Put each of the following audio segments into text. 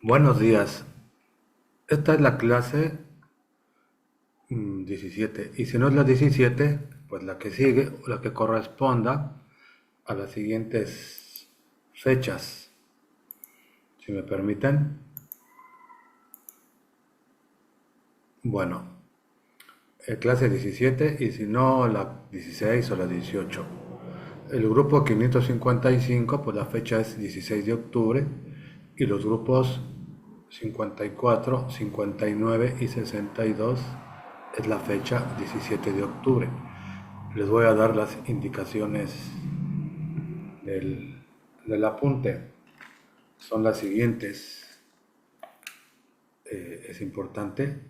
Buenos días. Esta es la clase 17. Y si no es la 17, pues la que sigue o la que corresponda a las siguientes fechas. Si me permiten. Bueno, clase 17 y si no la 16 o la 18. El grupo 555, pues la fecha es 16 de octubre y los grupos 54, 59 y 62 es la fecha 17 de octubre. Les voy a dar las indicaciones del apunte. Son las siguientes. Es importante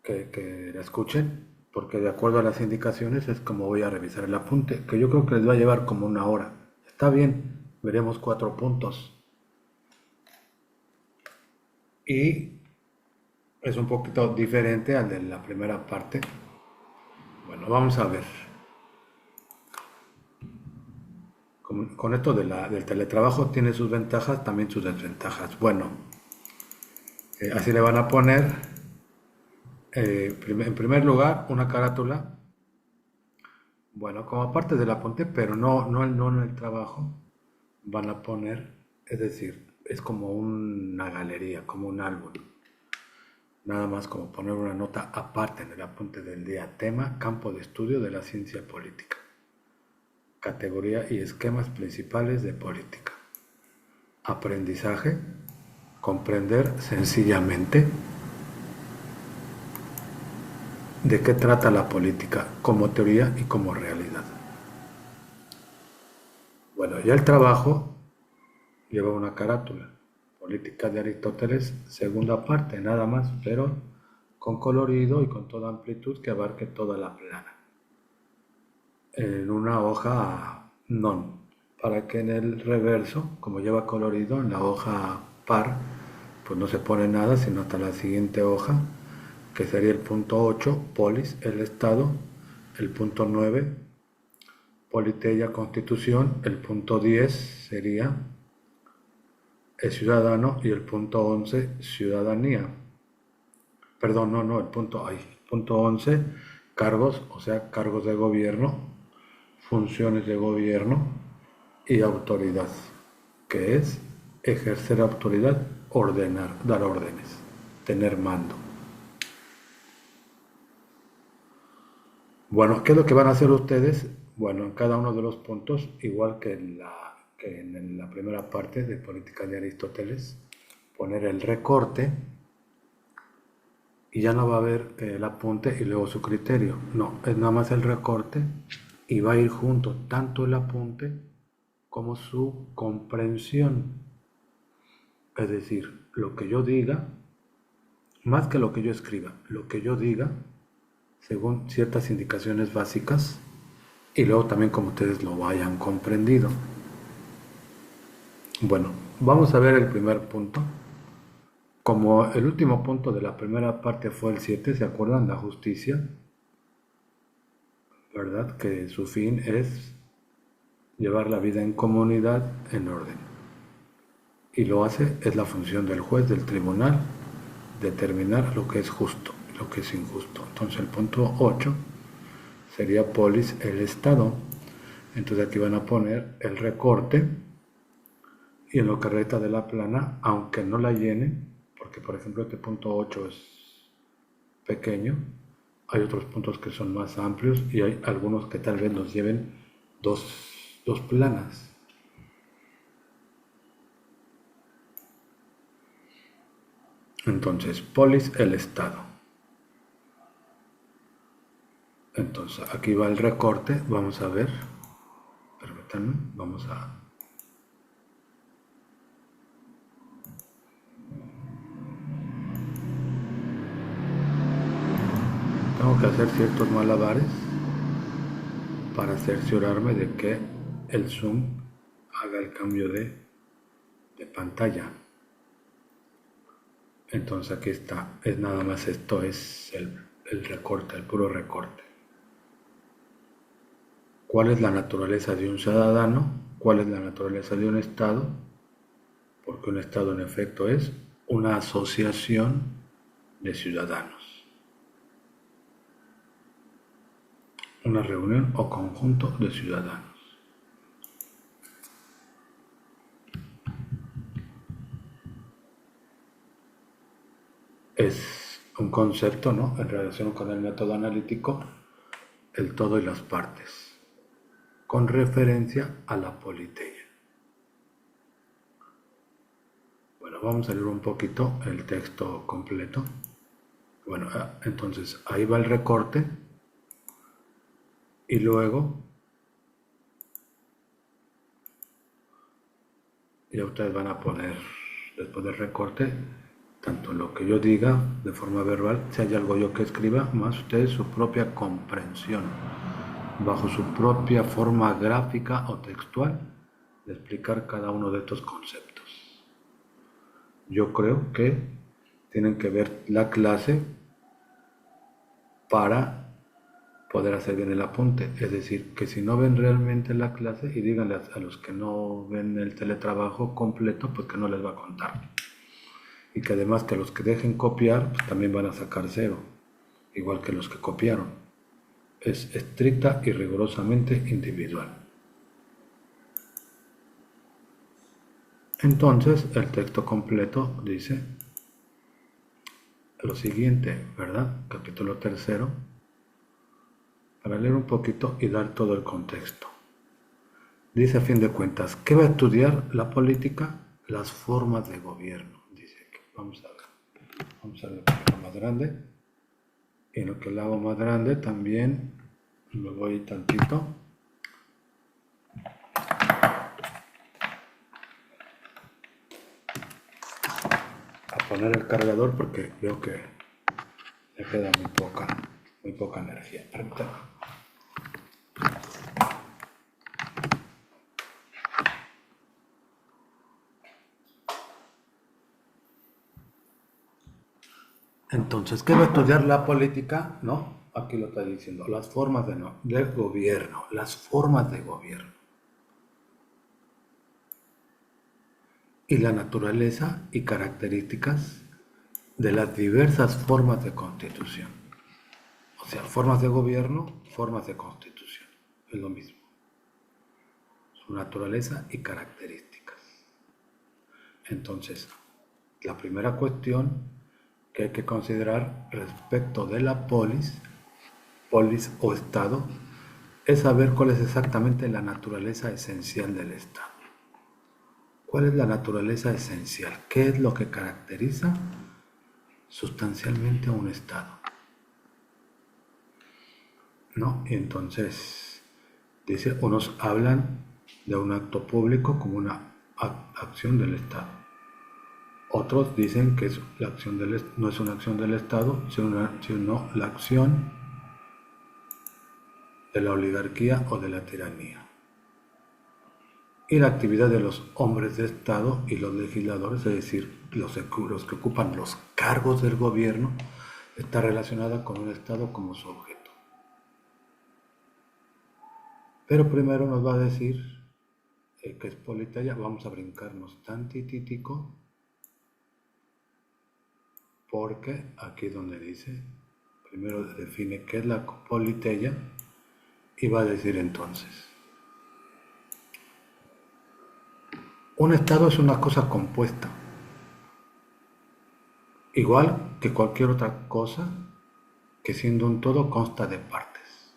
que la escuchen porque de acuerdo a las indicaciones es como voy a revisar el apunte, que yo creo que les va a llevar como una hora. Está bien, veremos 4 puntos. Y es un poquito diferente al de la primera parte. Bueno, vamos a ver. Con esto del teletrabajo tiene sus ventajas, también sus desventajas. Bueno, así le van a poner, en primer lugar, una carátula. Bueno, como parte del apunte, pero no en el trabajo, van a poner, es decir, es como una galería, como un álbum. Nada más como poner una nota aparte en el apunte del día. Tema, campo de estudio de la ciencia política. Categoría y esquemas principales de política. Aprendizaje, comprender sencillamente de qué trata la política como teoría y como realidad. Bueno, ya el trabajo lleva una carátula. Política de Aristóteles, segunda parte, nada más, pero con colorido y con toda amplitud que abarque toda la plana. En una hoja non, para que en el reverso, como lleva colorido, en la hoja par, pues no se pone nada, sino hasta la siguiente hoja, que sería el punto 8, polis, el Estado, el punto 9, politeia, constitución, el punto 10 sería el ciudadano y el punto 11, ciudadanía. Perdón, no, punto 11, cargos, o sea, cargos de gobierno, funciones de gobierno y autoridad, que es ejercer autoridad, ordenar, dar órdenes, tener mando. Bueno, ¿qué es lo que van a hacer ustedes? Bueno, en cada uno de los puntos, igual que en la primera parte de Política de Aristóteles, poner el recorte y ya no va a haber el apunte y luego su criterio. No, es nada más el recorte y va a ir junto tanto el apunte como su comprensión. Es decir, lo que yo diga, más que lo que yo escriba, lo que yo diga, según ciertas indicaciones básicas, y luego también como ustedes lo hayan comprendido. Bueno, vamos a ver el primer punto. Como el último punto de la primera parte fue el 7, ¿se acuerdan? La justicia, ¿verdad? Que su fin es llevar la vida en comunidad en orden. Y lo hace, es la función del juez, del tribunal, determinar lo que es justo y lo que es injusto. Entonces el punto 8 sería polis, el Estado. Entonces aquí van a poner el recorte y en lo que resta de la plana, aunque no la llenen, porque por ejemplo este punto 8 es pequeño, hay otros puntos que son más amplios y hay algunos que tal vez nos lleven dos planas. Entonces, polis, el Estado. Entonces, aquí va el recorte, vamos a ver, permítanme, vamos a... Tengo que hacer ciertos malabares para cerciorarme de que el zoom haga el cambio de pantalla. Entonces aquí está, es nada más esto, es el recorte, el puro recorte. ¿Cuál es la naturaleza de un ciudadano? ¿Cuál es la naturaleza de un Estado? porque un Estado en efecto es una asociación de ciudadanos, una reunión o conjunto de ciudadanos. Es un concepto, ¿no?, en relación con el método analítico, el todo y las partes, con referencia a la politeia. Bueno, vamos a leer un poquito el texto completo. Bueno, entonces ahí va el recorte y luego ya ustedes van a poner, después del recorte, tanto lo que yo diga de forma verbal, si hay algo yo que escriba, más ustedes su propia comprensión, bajo su propia forma gráfica o textual, de explicar cada uno de estos conceptos. Yo creo que tienen que ver la clase para poder hacer bien el apunte. Es decir, que si no ven realmente la clase, y díganle a los que no ven el teletrabajo completo, pues que no les va a contar. Y que además que los que dejen copiar, pues también van a sacar 0, igual que los que copiaron. Es estricta y rigurosamente individual. Entonces, el texto completo dice lo siguiente, ¿verdad? Capítulo 3, para leer un poquito y dar todo el contexto. Dice, a fin de cuentas, ¿qué va a estudiar la política? Las formas de gobierno. Dice que vamos a ver un poquito más grande. Y en lo que lo hago más grande también me voy tantito a poner el cargador porque veo que le queda muy poca energía. Permítanme. Entonces, ¿qué va a estudiar la política? No, aquí lo está diciendo, las formas de gobierno, las formas de gobierno. Y la naturaleza y características de las diversas formas de constitución. O sea, formas de gobierno, formas de constitución. Es lo mismo. Su naturaleza y características. Entonces, la primera cuestión que hay que considerar respecto de la polis o Estado, es saber cuál es exactamente la naturaleza esencial del Estado. ¿Cuál es la naturaleza esencial? ¿Qué es lo que caracteriza sustancialmente a un Estado? ¿No? Y entonces, dice, unos hablan de un acto público como una acción del Estado. Otros dicen que no es una acción del Estado, sino la acción de la oligarquía o de la tiranía. Y la actividad de los hombres de Estado y los legisladores, es decir, los que ocupan los cargos del gobierno, está relacionada con un Estado como su objeto. Pero primero nos va a decir que es politeia. Vamos a brincarnos tantitico, porque aquí es donde dice, primero define qué es la politeia y va a decir entonces, un Estado es una cosa compuesta, igual que cualquier otra cosa que siendo un todo consta de partes.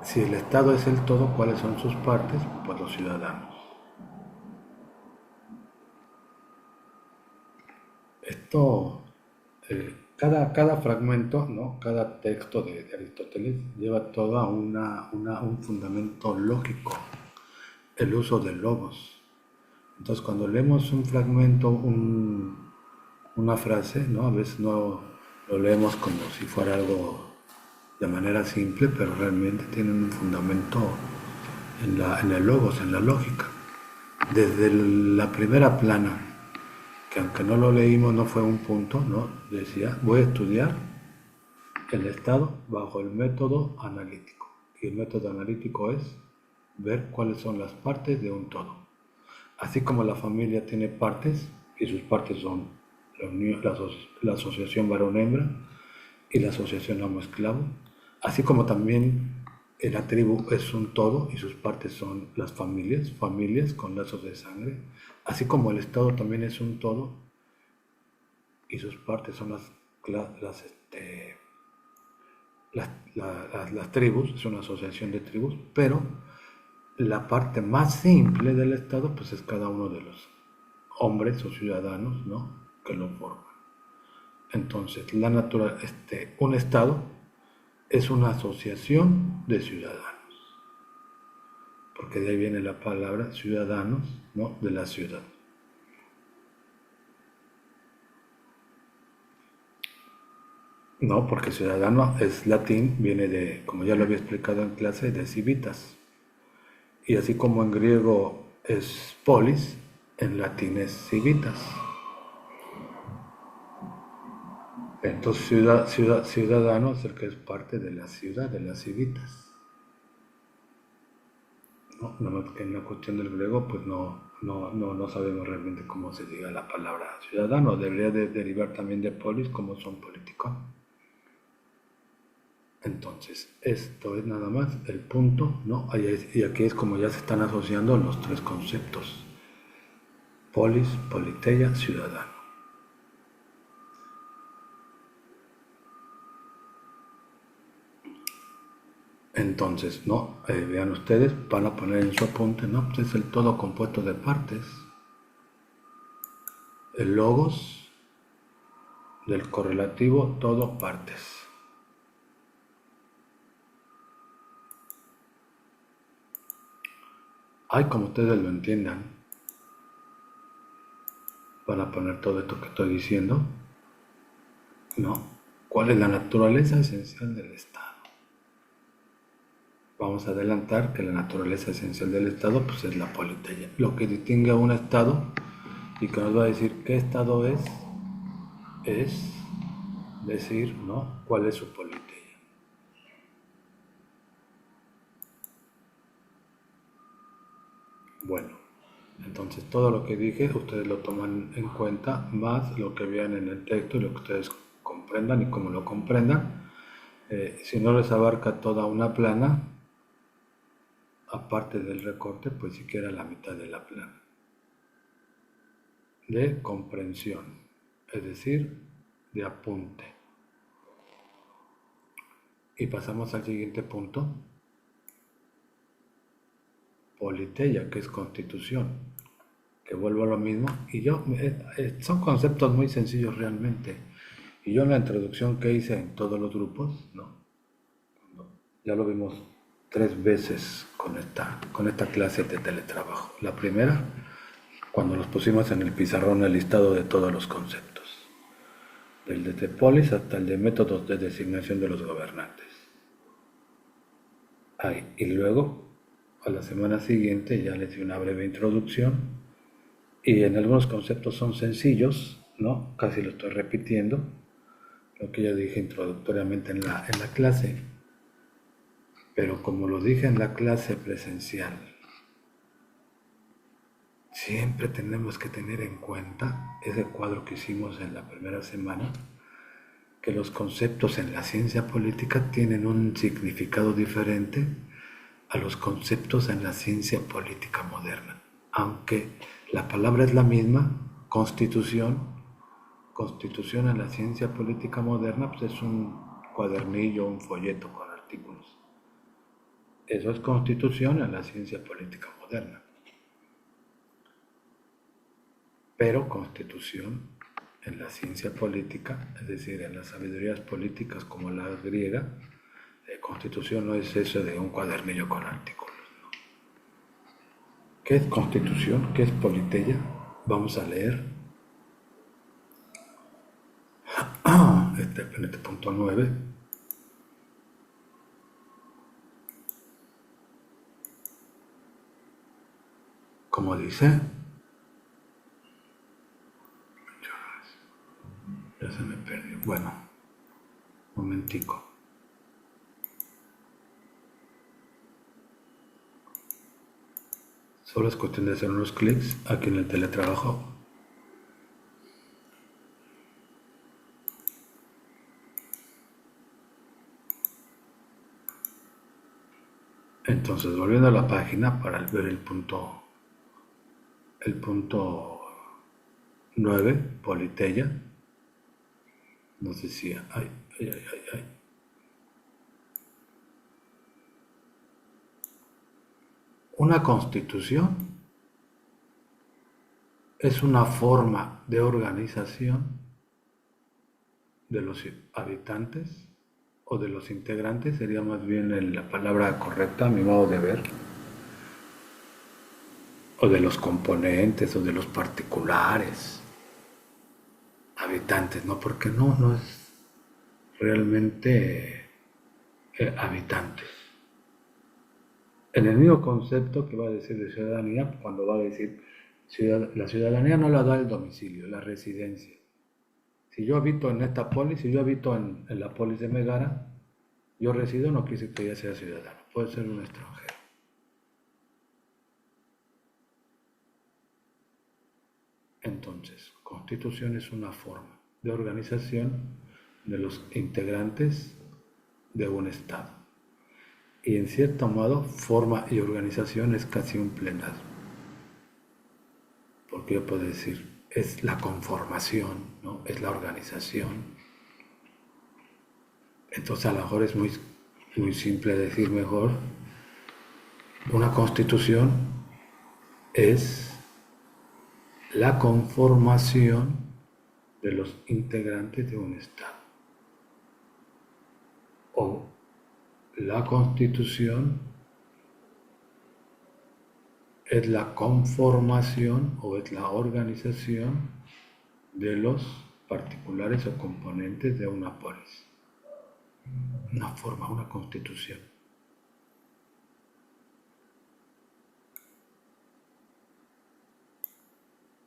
Si el Estado es el todo, ¿cuáles son sus partes? Pues los ciudadanos. Esto, cada fragmento, ¿no?, cada texto de Aristóteles lleva todo a un fundamento lógico, el uso del logos. Entonces, cuando leemos un fragmento, una frase, ¿no?, a veces no lo leemos como si fuera algo de manera simple, pero realmente tienen un fundamento en el logos, en la lógica. Desde la primera plana, que aunque no lo leímos, no fue un punto, ¿no?, decía, voy a estudiar el Estado bajo el método analítico. Y el método analítico es ver cuáles son las partes de un todo. Así como la familia tiene partes, y sus partes son la asociación varón-hembra y la asociación amo-esclavo, así como también la tribu es un todo y sus partes son las familias con lazos de sangre, así como el Estado también es un todo y sus partes son las tribus, es una asociación de tribus, pero la parte más simple del Estado pues es cada uno de los hombres o ciudadanos, ¿no?, que lo forman. Entonces, un Estado es una asociación de ciudadanos, porque de ahí viene la palabra ciudadanos, ¿no?, de la ciudad. No, porque ciudadano es latín, viene de, como ya lo había explicado en clase, de civitas. Y así como en griego es polis, en latín es civitas. Entonces ciudadano es el que es parte de la ciudad, de las civitas. No, nada más que en la cuestión del griego pues no sabemos realmente cómo se diga la palabra ciudadano. Debería de derivar también de polis, como son políticos. Entonces, esto es nada más el punto, ¿no? Y aquí es como ya se están asociando los tres conceptos: polis, politeia, ciudadano. Entonces, ¿no? Vean ustedes, van a poner en su apunte, ¿no? Pues es el todo compuesto de partes. El logos del correlativo, todo partes. Ay, como ustedes lo entiendan, van a poner todo esto que estoy diciendo, ¿no? ¿Cuál es la naturaleza esencial del Estado? Vamos a adelantar que la naturaleza esencial del Estado pues es la politeia. Lo que distingue a un Estado y que nos va a decir qué Estado es decir, ¿no?, cuál es su politeia. Bueno, entonces todo lo que dije ustedes lo toman en cuenta, más lo que vean en el texto y lo que ustedes comprendan y cómo lo comprendan. Si no les abarca toda una plana, aparte del recorte, pues siquiera la mitad de la plana de comprensión, es decir, de apunte. Y pasamos al siguiente punto: politeia, que es constitución, que vuelvo a lo mismo. Y son conceptos muy sencillos realmente. Y yo en la introducción que hice en todos los grupos, ¿no?, ya lo vimos 3 veces con esta clase de teletrabajo. La primera, cuando nos pusimos en el pizarrón el listado de todos los conceptos, desde polis hasta el de métodos de designación de los gobernantes. Y luego, a la semana siguiente, ya les di una breve introducción, y en algunos conceptos son sencillos, ¿no? Casi lo estoy repitiendo, lo que ya dije introductoriamente en la clase. Pero como lo dije en la clase presencial, siempre tenemos que tener en cuenta ese cuadro que hicimos en la primera semana, que los conceptos en la ciencia política tienen un significado diferente a los conceptos en la ciencia política moderna. Aunque la palabra es la misma, constitución en la ciencia política moderna pues es un cuadernillo, un folleto con artículos. Eso es constitución en la ciencia política moderna. Pero constitución en la ciencia política, es decir, en las sabidurías políticas como la griega, constitución no es eso de un cuadernillo con artículos, ¿no? ¿Qué es constitución? ¿Qué es politeia? Vamos a leer en este punto 9. Como dice, ya se me perdió. Bueno, un momentico. Solo es cuestión de hacer unos clics aquí en el teletrabajo. Entonces, volviendo a la página para ver el punto 9, Politeia. Nos decía, ay. Una constitución es una forma de organización de los habitantes o de los integrantes, sería más bien la palabra correcta a mi modo de ver, o de los componentes o de los particulares habitantes, ¿no? Porque no es realmente habitantes. En el mismo concepto que va a decir de ciudadanía, cuando va a decir la ciudadanía no la da el domicilio, la residencia. Si yo habito en esta polis, si yo habito en la polis de Megara, yo resido, no quise que ella sea ciudadano, puede ser un extranjero. Entonces, constitución es una forma de organización de los integrantes de un Estado. Y en cierto modo, forma y organización es casi un plenario. Porque yo puedo decir, es la conformación, ¿no? Es la organización. Entonces a lo mejor es muy simple decir mejor, una constitución es la conformación de los integrantes de un Estado. O la constitución es la conformación o es la organización de los particulares o componentes de una polis. Una forma, una constitución.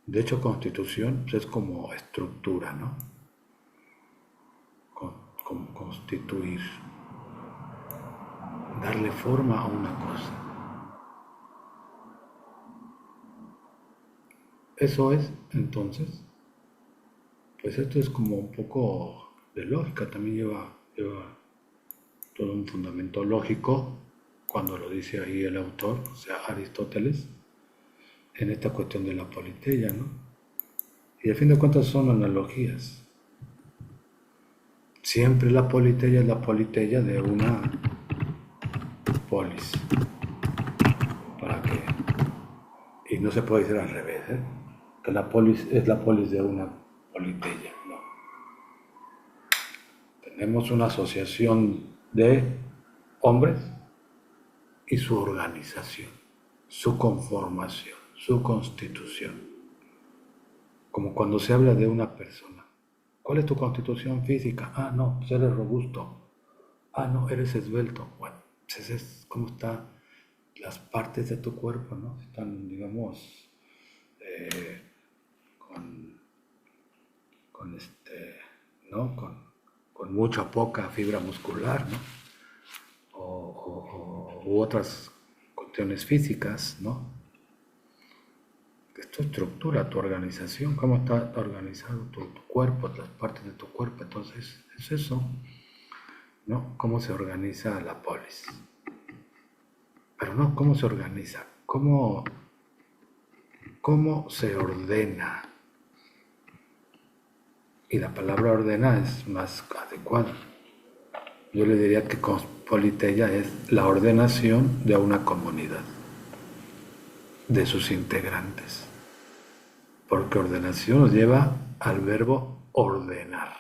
De hecho, constitución es como estructura, ¿no? Como constituir, darle forma a una cosa. Eso es, entonces, pues esto es como un poco de lógica, también lleva todo un fundamento lógico cuando lo dice ahí el autor, o sea, Aristóteles, en esta cuestión de la politeia, ¿no? Y a fin de cuentas son analogías. Siempre la politeia es la politeia de una polis. ¿Para qué? Y no se puede decir al revés, ¿eh? Que la polis es la polis de una politeia, no. Tenemos una asociación de hombres y su organización, su conformación, su constitución. Como cuando se habla de una persona. ¿Cuál es tu constitución física? Ah, no, pues eres robusto. Ah, no, eres esbelto. Bueno, pues es como están las partes de tu cuerpo, ¿no? Están, digamos, ¿no? Con mucha poca fibra muscular, ¿no? U otras cuestiones físicas, ¿no? Es tu estructura, tu organización, cómo está organizado tu cuerpo, las partes de tu cuerpo. Entonces, es eso, ¿no? Cómo se organiza la polis. Pero no cómo se organiza, cómo se ordena. Y la palabra ordena es más adecuada. Yo le diría que politeia es la ordenación de una comunidad, de sus integrantes. Porque ordenación nos lleva al verbo ordenar.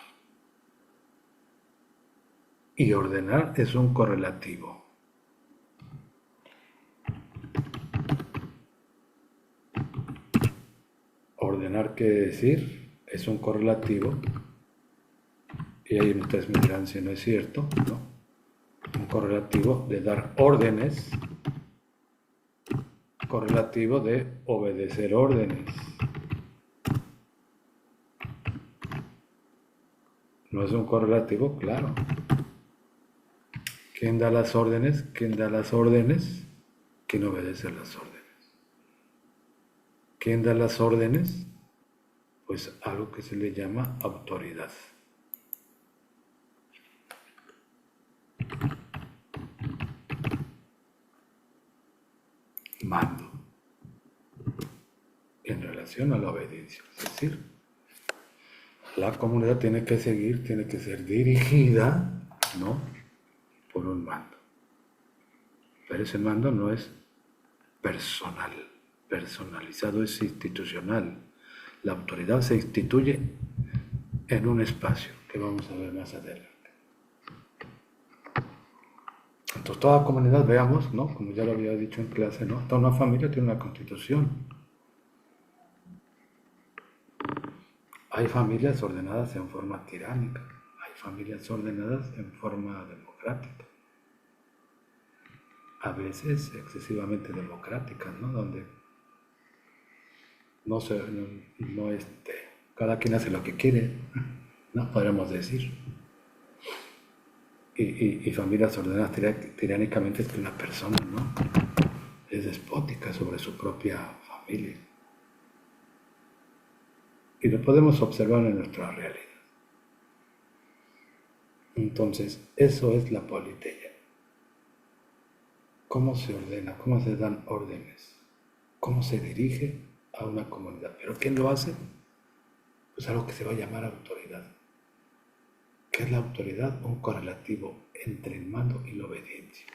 Y ordenar es un correlativo. Ordenar quiere decir, es un correlativo, y ahí ustedes me dirán si no es cierto, ¿no? Un correlativo de dar órdenes, correlativo de obedecer órdenes. ¿No es un correlativo? Claro. ¿Quién da las órdenes? ¿Quién da las órdenes? ¿Quién obedece las órdenes? ¿Quién da las órdenes? Pues algo que se le llama autoridad. Mando. En relación a la obediencia. Es decir, la comunidad tiene que seguir, tiene que ser dirigida, ¿no?, por un mando. Pero ese mando no es personal, personalizado, es institucional. La autoridad se instituye en un espacio que vamos a ver más adelante. Entonces, toda comunidad, veamos, ¿no?, como ya lo había dicho en clase, ¿no?, toda una familia tiene una constitución. Hay familias ordenadas en forma tiránica, hay familias ordenadas en forma democrática, a veces excesivamente democráticas, ¿no?, donde cada quien hace lo que quiere, ¿no?, podríamos decir. Y familias ordenadas tiránicamente es que una persona, ¿no?, es despótica sobre su propia familia. Y lo podemos observar en nuestra realidad. Entonces, eso es la politeia. ¿Cómo se ordena? ¿Cómo se dan órdenes? ¿Cómo se dirige a una comunidad? ¿Pero quién lo hace? Pues algo que se va a llamar autoridad. ¿Qué es la autoridad? Un correlativo entre el mando y la obediencia.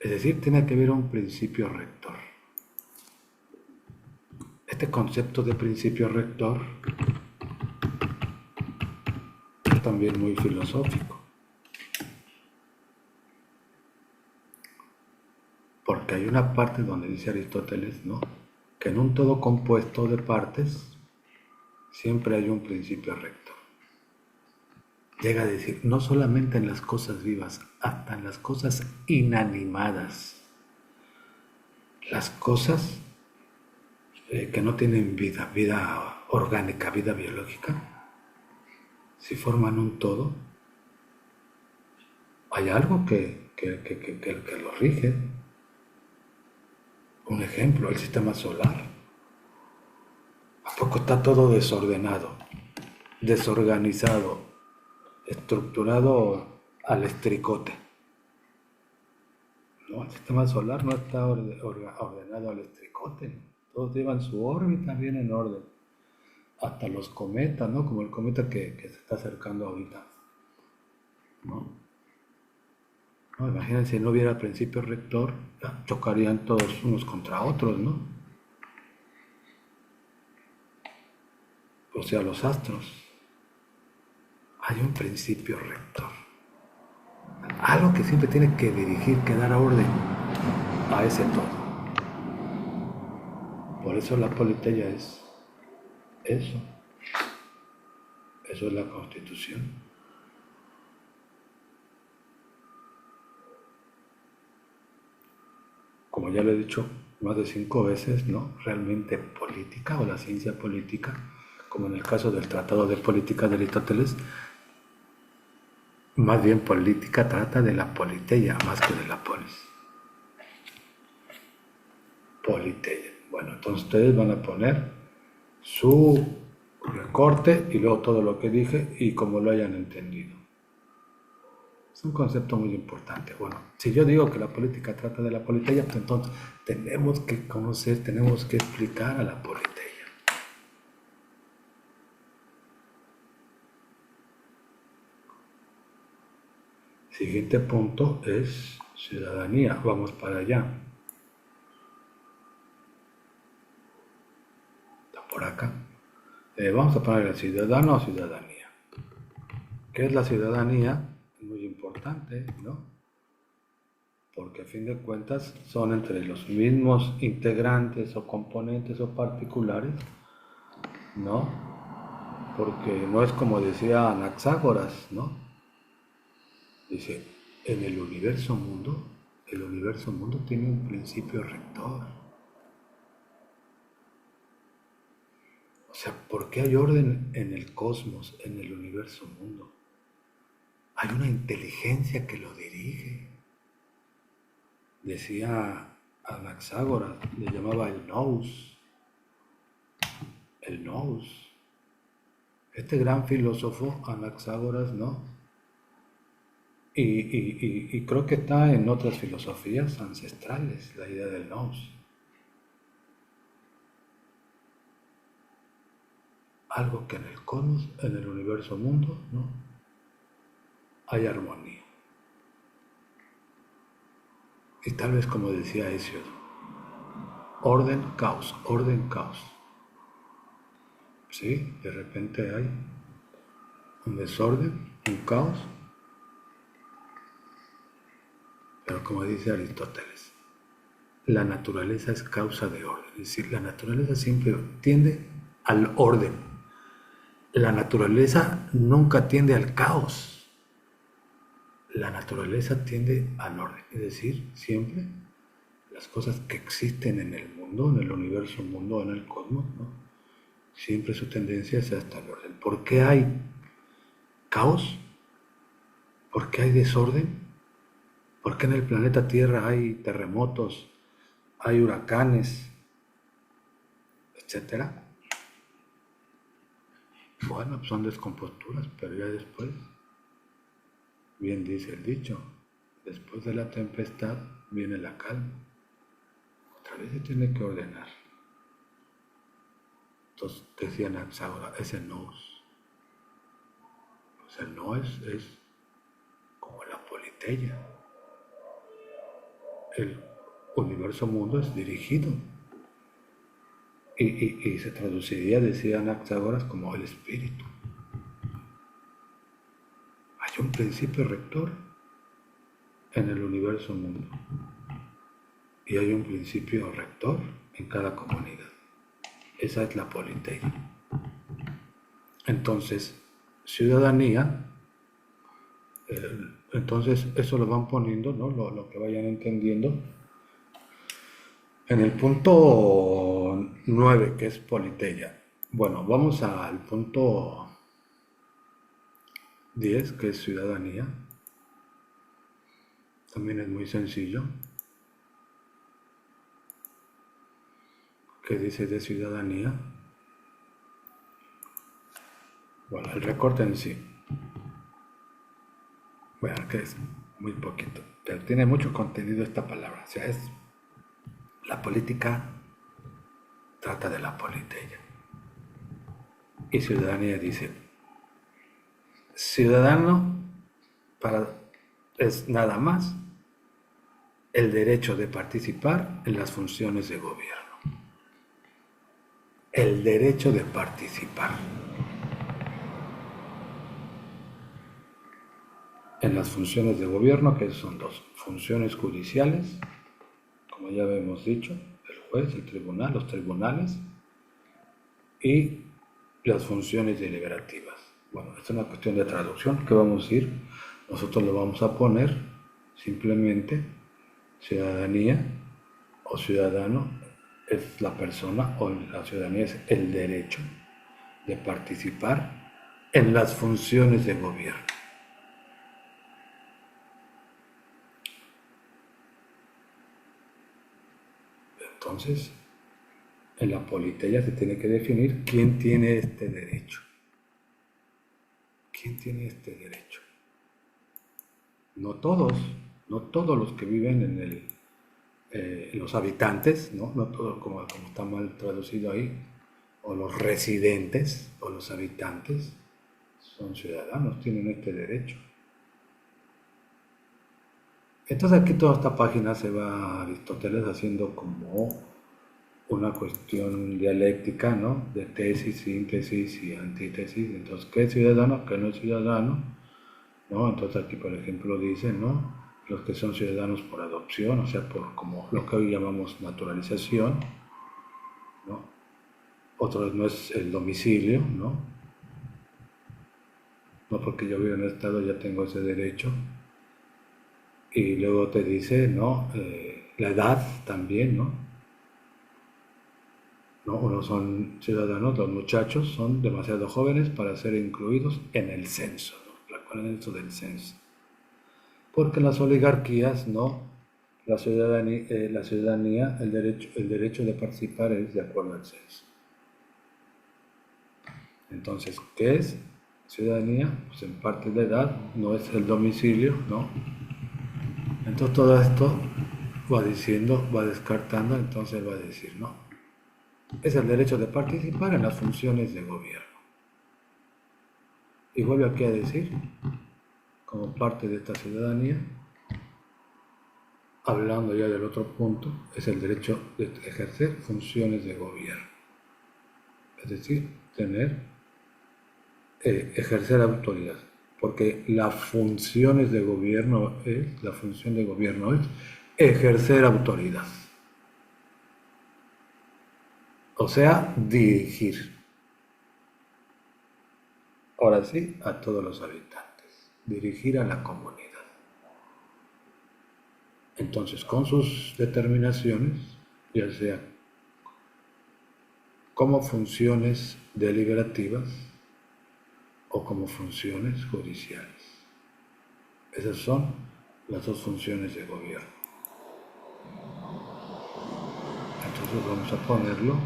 Es decir, tiene que haber un principio rector. Este concepto de principio rector es también muy filosófico, porque hay una parte donde dice Aristóteles, ¿no?, que en un todo compuesto de partes siempre hay un principio rector. Llega a decir, no solamente en las cosas vivas, hasta en las cosas inanimadas. Las cosas que no tienen vida orgánica, vida biológica, si forman un todo, hay algo que lo rige. Un ejemplo, el sistema solar. ¿A poco está todo desordenado, desorganizado, estructurado al estricote? No, el sistema solar no está ordenado al estricote. Todos llevan su órbita bien en orden. Hasta los cometas, ¿no?, como el cometa que se está acercando ahorita, ¿no? No, imagínense, si no hubiera principio rector, chocarían todos unos contra otros, ¿no? O sea, los astros. Hay un principio rector. Algo que siempre tiene que dirigir, que dar orden a ese todo. Por eso la politeia es eso. Eso es la Constitución. Como ya lo he dicho más de 5 veces, ¿no?, realmente política o la ciencia política, como en el caso del Tratado de Política de Aristóteles, más bien política trata de la politeia más que de la polis. Politeia. Bueno, entonces ustedes van a poner su recorte y luego todo lo que dije y como lo hayan entendido. Es un concepto muy importante. Bueno, si yo digo que la política trata de la politeia, pues entonces tenemos que conocer, tenemos que explicar a la politeia. Siguiente punto es ciudadanía. Vamos para allá. Está por acá. Vamos a poner el ciudadano o ciudadanía. ¿Qué es la ciudadanía? Es muy importante, ¿no? Porque a fin de cuentas son entre los mismos integrantes o componentes o particulares, ¿no? Porque no es como decía Anaxágoras, ¿no? Dice, en el universo mundo tiene un principio rector. O sea, ¿por qué hay orden en el cosmos, en el universo mundo? Hay una inteligencia que lo dirige. Decía Anaxágoras le llamaba el nous, el nous. Este gran filósofo, Anaxágoras, ¿no? Y creo que está en otras filosofías ancestrales, la idea del nous. Algo que en el cosmos, en el universo mundo, ¿no? Hay armonía. Y tal vez como decía Hesiod, orden, caos, orden, caos. Sí, de repente hay un desorden, un caos, pero como dice Aristóteles, la naturaleza es causa de orden, es decir, la naturaleza siempre tiende al orden. La naturaleza nunca tiende al caos. La naturaleza tiende al orden, es decir, siempre las cosas que existen en el mundo, en el universo mundo, en el cosmos, ¿no? Siempre su tendencia es hasta el orden. ¿Por qué hay caos? ¿Por qué hay desorden? ¿Por qué en el planeta Tierra hay terremotos, hay huracanes, etcétera? Bueno, pues son descomposturas, pero ya después, bien dice el dicho, después de la tempestad viene la calma. Otra vez se tiene que ordenar. Entonces decían ahora, ese nous. Pues el no es como la politeia. El universo mundo es dirigido. Y se traduciría, decía Anaxágoras, como el espíritu. Hay un principio rector en el universo mundo. Y hay un principio rector en cada comunidad. Esa es la politeia. Entonces, ciudadanía, entonces eso lo van poniendo, ¿no? Lo que vayan entendiendo. En el punto 9, que es politeia. Bueno, vamos al punto 10, que es ciudadanía. También es muy sencillo. ¿Qué dice de ciudadanía? Bueno, el recorte en sí. Bueno, que es muy poquito, pero tiene mucho contenido esta palabra. O sea, es la política trata de la politeia. Y ciudadanía dice, ciudadano es nada más el derecho de participar en las funciones de gobierno. El derecho de participar en las funciones de gobierno, que son dos: funciones judiciales, como ya hemos dicho, el juez, el tribunal, los tribunales, y las funciones deliberativas. Bueno, esta es una cuestión de traducción que vamos a ir, nosotros lo vamos a poner simplemente ciudadanía o ciudadano es la persona, o la ciudadanía es el derecho de participar en las funciones de gobierno. Entonces, en la politeia se tiene que definir quién tiene este derecho. ¿Quién tiene este derecho? No todos los que viven en los habitantes, no todos, como está mal traducido ahí, o los residentes o los habitantes son ciudadanos, tienen este derecho. Entonces aquí toda esta página se va Aristóteles haciendo como una cuestión dialéctica, ¿no? De tesis, síntesis y antítesis. Entonces, ¿qué es ciudadano? ¿Qué no es ciudadano? ¿No? Entonces aquí, por ejemplo, dice, ¿no? Los que son ciudadanos por adopción, o sea, por como lo que hoy llamamos naturalización, ¿no? Otro no es el domicilio, ¿no? No porque yo vivo en el Estado ya tengo ese derecho. Y luego te dice, ¿no? La edad también, ¿no? ¿No? Unos son ciudadanos, los muchachos son demasiado jóvenes para ser incluidos en el censo, ¿no? En eso del censo. Porque las oligarquías, ¿no? La ciudadanía, el derecho de participar es de acuerdo al censo. Entonces, ¿qué es ciudadanía? Pues en parte de edad, no es el domicilio, ¿no? Entonces todo esto va diciendo, va descartando, entonces va a decir, no, es el derecho de participar en las funciones de gobierno. Y vuelve aquí a decir, como parte de esta ciudadanía, hablando ya del otro punto, es el derecho de ejercer funciones de gobierno. Es decir, ejercer autoridad. Porque las funciones de gobierno la función de gobierno es ejercer autoridad. O sea, dirigir. Ahora sí, a todos los habitantes. Dirigir a la comunidad. Entonces, con sus determinaciones, ya sea como funciones deliberativas o como funciones judiciales. Esas son las dos funciones de gobierno. Entonces vamos a ponerlo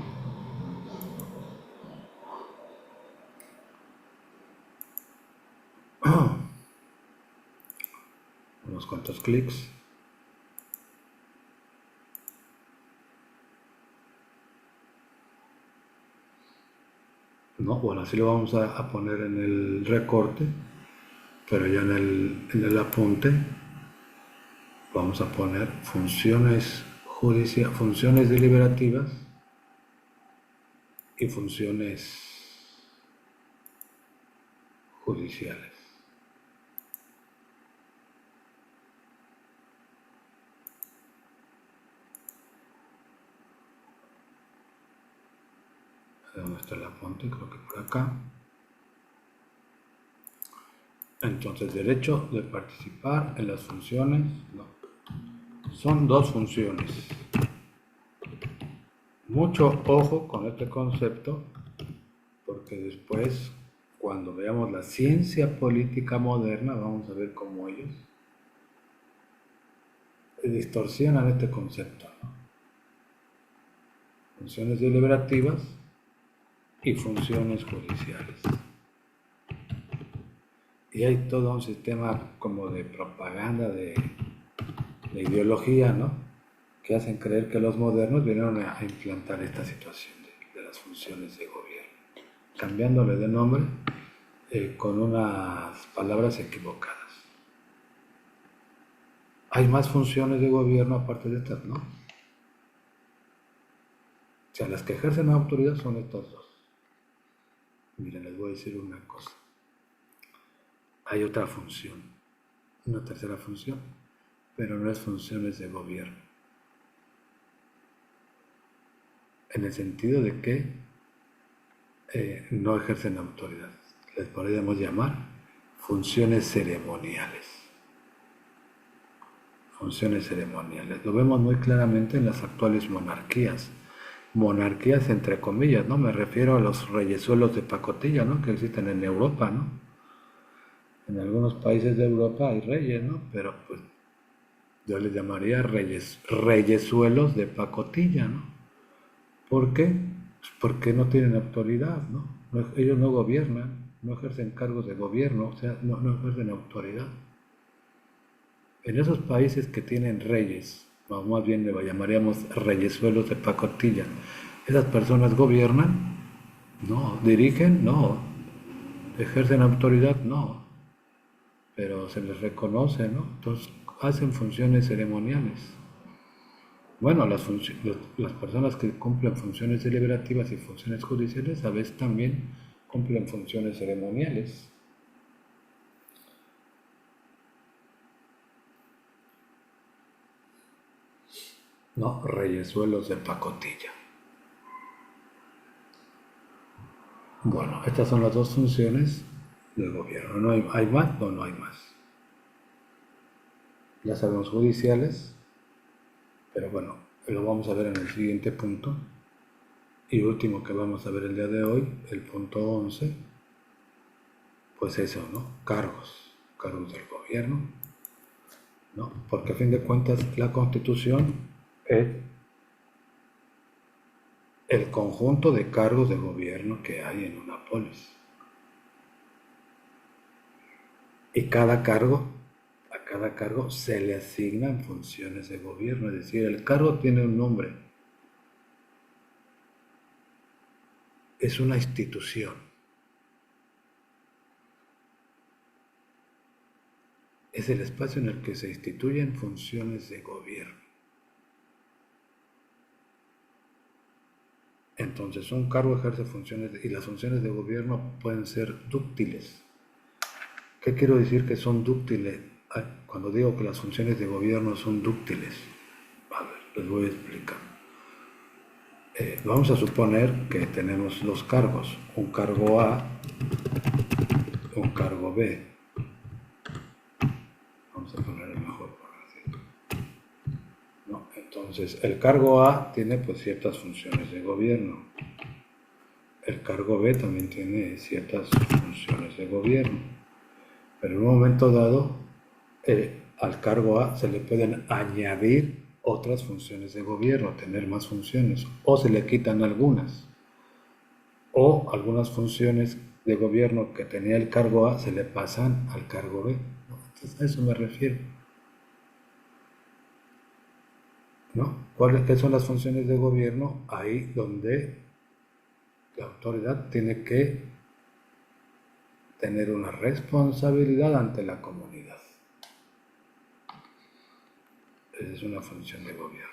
unos cuantos clics. No, bueno, así lo vamos a poner en el recorte, pero ya en el apunte vamos a poner funciones judiciales, funciones deliberativas y funciones judiciales. ¿Dónde está el apunte? Creo que por acá. Entonces, derecho de participar en las funciones, no. Son dos funciones. Mucho ojo con este concepto, porque después, cuando veamos la ciencia política moderna, vamos a ver cómo ellos distorsionan este concepto, ¿no? Funciones deliberativas y funciones judiciales. Y hay todo un sistema como de propaganda, de ideología, ¿no? Que hacen creer que los modernos vinieron a implantar esta situación de las funciones de gobierno, cambiándole de nombre con unas palabras equivocadas. Hay más funciones de gobierno aparte de estas, ¿no? O sea, las que ejercen la autoridad son estas dos. Miren, les voy a decir una cosa. Hay otra función, una tercera función, pero no es funciones de gobierno. En el sentido de que no ejercen autoridad. Les podríamos llamar funciones ceremoniales. Funciones ceremoniales. Lo vemos muy claramente en las actuales monarquías. Monarquías entre comillas, ¿no? Me refiero a los reyesuelos de pacotilla, ¿no? Que existen en Europa, ¿no? En algunos países de Europa hay reyes, ¿no? Pero pues yo les llamaría reyesuelos de pacotilla, ¿no? ¿Por qué? Pues porque no tienen autoridad, ¿no? Ellos no gobiernan, no ejercen cargos de gobierno, o sea, no ejercen autoridad. En esos países que tienen reyes, o más bien le llamaríamos reyesuelos de pacotilla, ¿esas personas gobiernan? No. ¿Dirigen? No. ¿Ejercen autoridad? No. Pero se les reconoce, ¿no? Entonces hacen funciones ceremoniales. Bueno, las personas que cumplen funciones deliberativas y funciones judiciales a veces también cumplen funciones ceremoniales. No, reyesuelos de pacotilla. Bueno, estas son las dos funciones del gobierno. ¿No hay más? No hay más. Ya sabemos judiciales, pero bueno, lo vamos a ver en el siguiente punto. Y último que vamos a ver el día de hoy, el punto 11, pues eso, ¿no? Cargos del gobierno. ¿no? Porque a fin de cuentas la Constitución es el conjunto de cargos de gobierno que hay en una polis. Y a cada cargo se le asignan funciones de gobierno, es decir, el cargo tiene un nombre, es una institución. Es el espacio en el que se instituyen funciones de gobierno. Entonces, un cargo ejerce funciones y las funciones de gobierno pueden ser dúctiles. ¿Qué quiero decir que son dúctiles? Cuando digo que las funciones de gobierno son dúctiles, a ver, les voy a explicar. Vamos a suponer que tenemos dos cargos, un cargo A, un cargo B. Vamos a poner el mejor por decirlo. No, entonces, el cargo A tiene pues ciertas funciones de gobierno. El cargo B también tiene ciertas funciones de gobierno. Pero en un momento dado, al cargo A se le pueden añadir otras funciones de gobierno, tener más funciones, o se le quitan algunas, o algunas funciones de gobierno que tenía el cargo A se le pasan al cargo B. Entonces, a eso me refiero, ¿no? ¿Qué son las funciones de gobierno? Ahí donde la autoridad tiene que tener una responsabilidad ante la comunidad. Esa es una función de gobierno.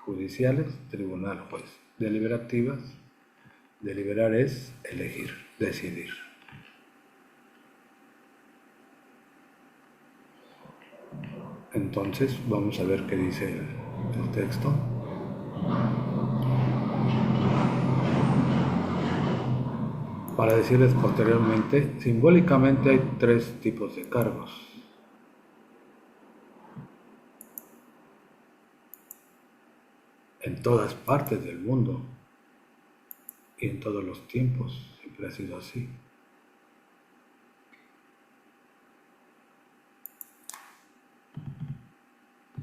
Judiciales, tribunal, juez. Deliberativas, deliberar es elegir, decidir. Entonces, vamos a ver qué dice el texto. Para decirles posteriormente, simbólicamente hay tres tipos de cargos. En todas partes del mundo y en todos los tiempos siempre ha sido así.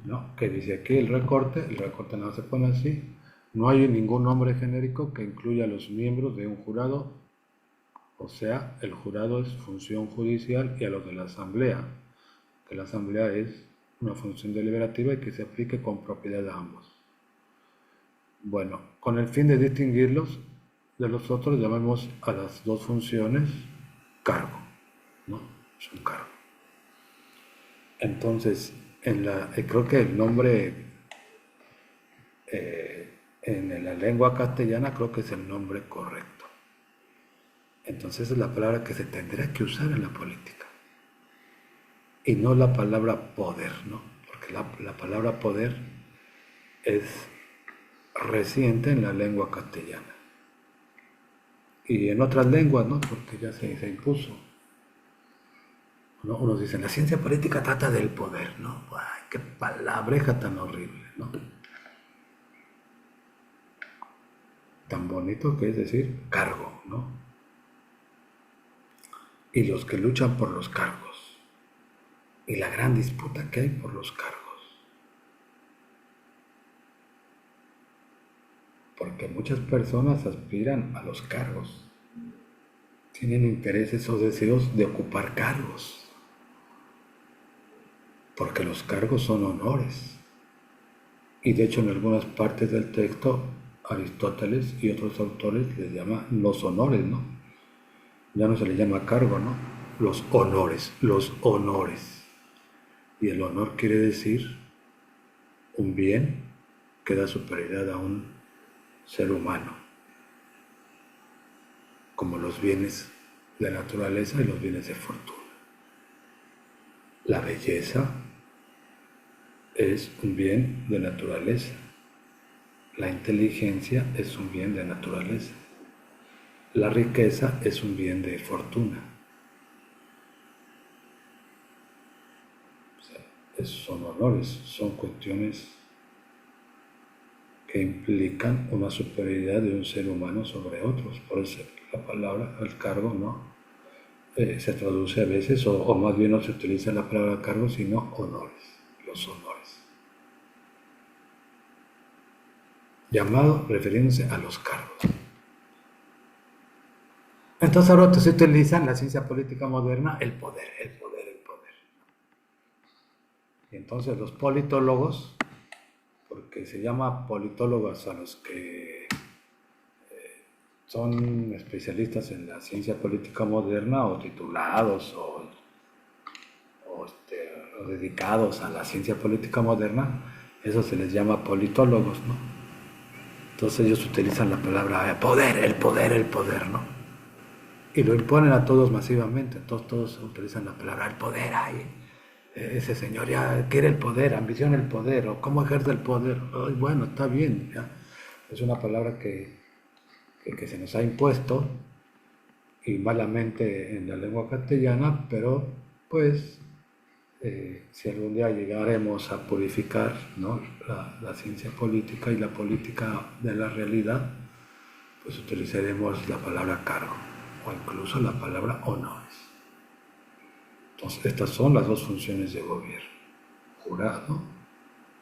¿No? Que dice aquí el recorte no se pone así. No hay ningún nombre genérico que incluya a los miembros de un jurado, o sea, el jurado es función judicial, y a los de la asamblea, que la asamblea es una función deliberativa y que se aplique con propiedad a ambos. Bueno, con el fin de distinguirlos de los otros, llamamos a las dos funciones cargo, ¿no? Es un cargo. Entonces, creo que el nombre en la lengua castellana creo que es el nombre correcto. Entonces es la palabra que se tendrá que usar en la política. Y no la palabra poder, ¿no? Porque la palabra poder es reciente en la lengua castellana. Y en otras lenguas, ¿no? Porque ya se impuso. ¿No? Unos dicen, la ciencia política trata del poder, ¿no? ¡Ay, qué palabreja tan horrible, ¿no? Tan bonito que es decir cargo, ¿no? Y los que luchan por los cargos. Y la gran disputa que hay por los cargos. Porque muchas personas aspiran a los cargos. Tienen intereses o deseos de ocupar cargos. Porque los cargos son honores. Y de hecho en algunas partes del texto Aristóteles y otros autores les llaman los honores, ¿no? Ya no se le llama cargo, ¿no? Los honores, los honores. Y el honor quiere decir un bien que da superioridad a un ser humano, como los bienes de naturaleza y los bienes de fortuna. La belleza es un bien de naturaleza. La inteligencia es un bien de naturaleza. La riqueza es un bien de fortuna. O sea, son honores, son cuestiones que implican una superioridad de un ser humano sobre otros. Por eso la palabra, el cargo, ¿no? Se traduce a veces, o más bien no se utiliza la palabra cargo, sino honores. los honores. Llamado refiriéndose a los cargos. Entonces ahora se utiliza en la ciencia política moderna el poder. Y entonces los politólogos, porque se llama politólogos a los que son especialistas en la ciencia política moderna o titulados o dedicados a la ciencia política moderna, eso se les llama politólogos, ¿no? Entonces ellos utilizan la palabra poder, el poder, ¿no? Y lo imponen a todos masivamente, entonces todos utilizan la palabra el poder, ay, ese señor ya quiere el poder, ambiciona el poder, o cómo ejerce el poder, ay, bueno, está bien, ya. Es una palabra que se nos ha impuesto y malamente en la lengua castellana, pero pues si algún día llegaremos a purificar, ¿no?, la ciencia política y la política de la realidad, pues utilizaremos la palabra cargo o incluso la palabra honores. Entonces estas son las dos funciones de gobierno: jurado,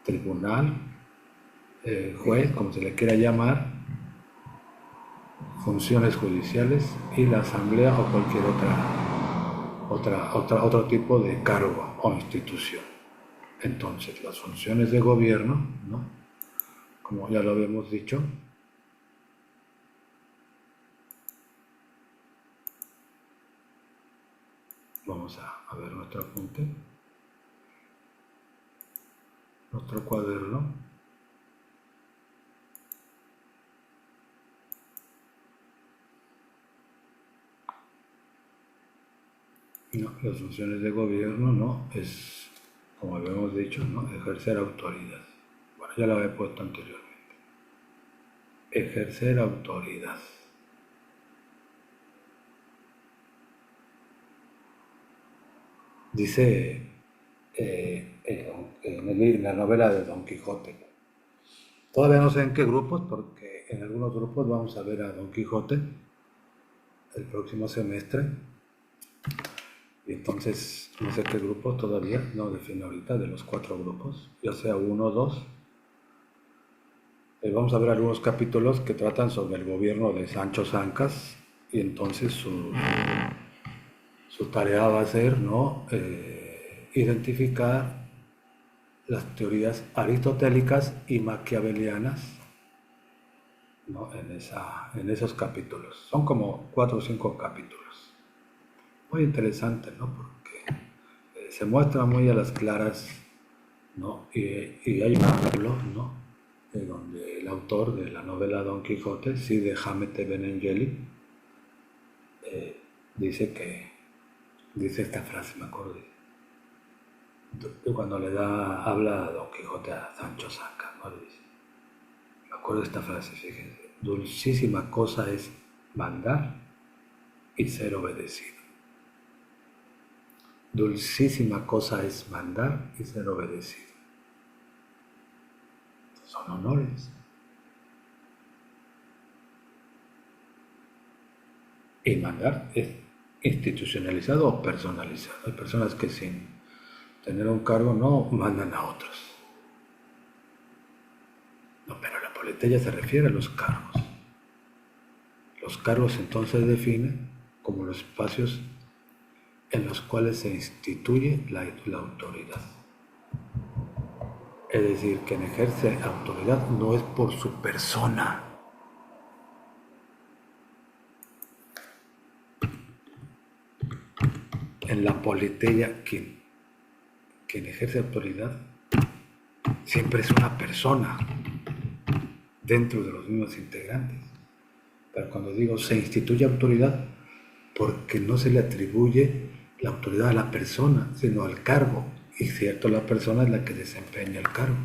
tribunal, juez, como se le quiera llamar, funciones judiciales y la asamblea o cualquier otro tipo de cargo o institución. Entonces las funciones de gobierno, ¿no?, como ya lo habíamos dicho, vamos a ver nuestro apunte, nuestro cuaderno. No, las funciones de gobierno, ¿no?, es, como habíamos dicho, ¿no?, ejercer autoridad. Bueno, ya lo había puesto anteriormente. Ejercer autoridad. Dice en la novela de Don Quijote. Todavía no sé en qué grupos, porque en algunos grupos vamos a ver a Don Quijote el próximo semestre. Y entonces, no sé qué grupos todavía, no defino ahorita, de los 4 grupos, ya sea 1 o 2. Vamos a ver algunos capítulos que tratan sobre el gobierno de Sancho Zancas, y entonces su tarea va a ser, ¿no?, identificar las teorías aristotélicas y maquiavelianas, ¿no?, en esos capítulos. Son como 4 o 5 capítulos. Muy interesante, ¿no?, porque se muestra muy a las claras, ¿no?, y hay un artículo, ¿no?, donde el autor de la novela Don Quijote, Cide Hamete Benengeli, dice esta frase, me acuerdo, cuando habla a Don Quijote a Sancho Zancas, ¿no?, dice, me acuerdo de esta frase, fíjense: dulcísima cosa es mandar y ser obedecido. Dulcísima cosa es mandar y ser obedecido. Son honores. Y mandar es institucionalizado o personalizado. Hay personas que sin tener un cargo no mandan a otros. No, pero la política se refiere a los cargos. Los cargos entonces se definen como los espacios en los cuales se instituye la autoridad. Es decir, quien ejerce autoridad no es por su persona. En la politeia, quien ejerce autoridad siempre es una persona dentro de los mismos integrantes. Pero cuando digo se instituye autoridad, porque no se le atribuye la autoridad a la persona, sino al cargo. Y cierto, la persona es la que desempeña el cargo.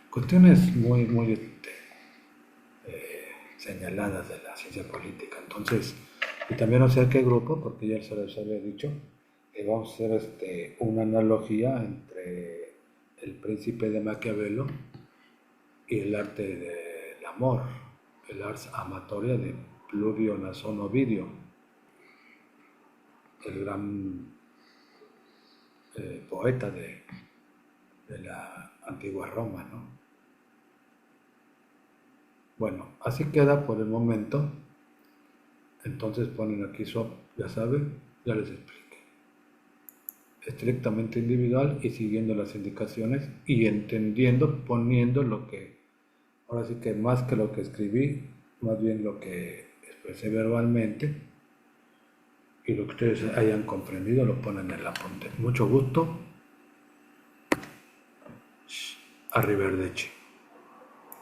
Cuestiones muy señaladas de la ciencia política. Entonces, y también no sé a qué grupo, porque ya se les había dicho, vamos a hacer una analogía entre el Príncipe de Maquiavelo y el arte del amor, el ars amatoria de Pluvio Nasón Ovidio, el gran poeta de de la antigua Roma, ¿no? Bueno, así queda por el momento. Entonces ponen aquí swap, ya saben, ya les expliqué. Estrictamente individual y siguiendo las indicaciones y entendiendo, poniendo lo que, ahora sí que más que lo que escribí, más bien lo que expresé verbalmente y lo que ustedes hayan comprendido lo ponen en el apunte. Mucho gusto. Arrivederci.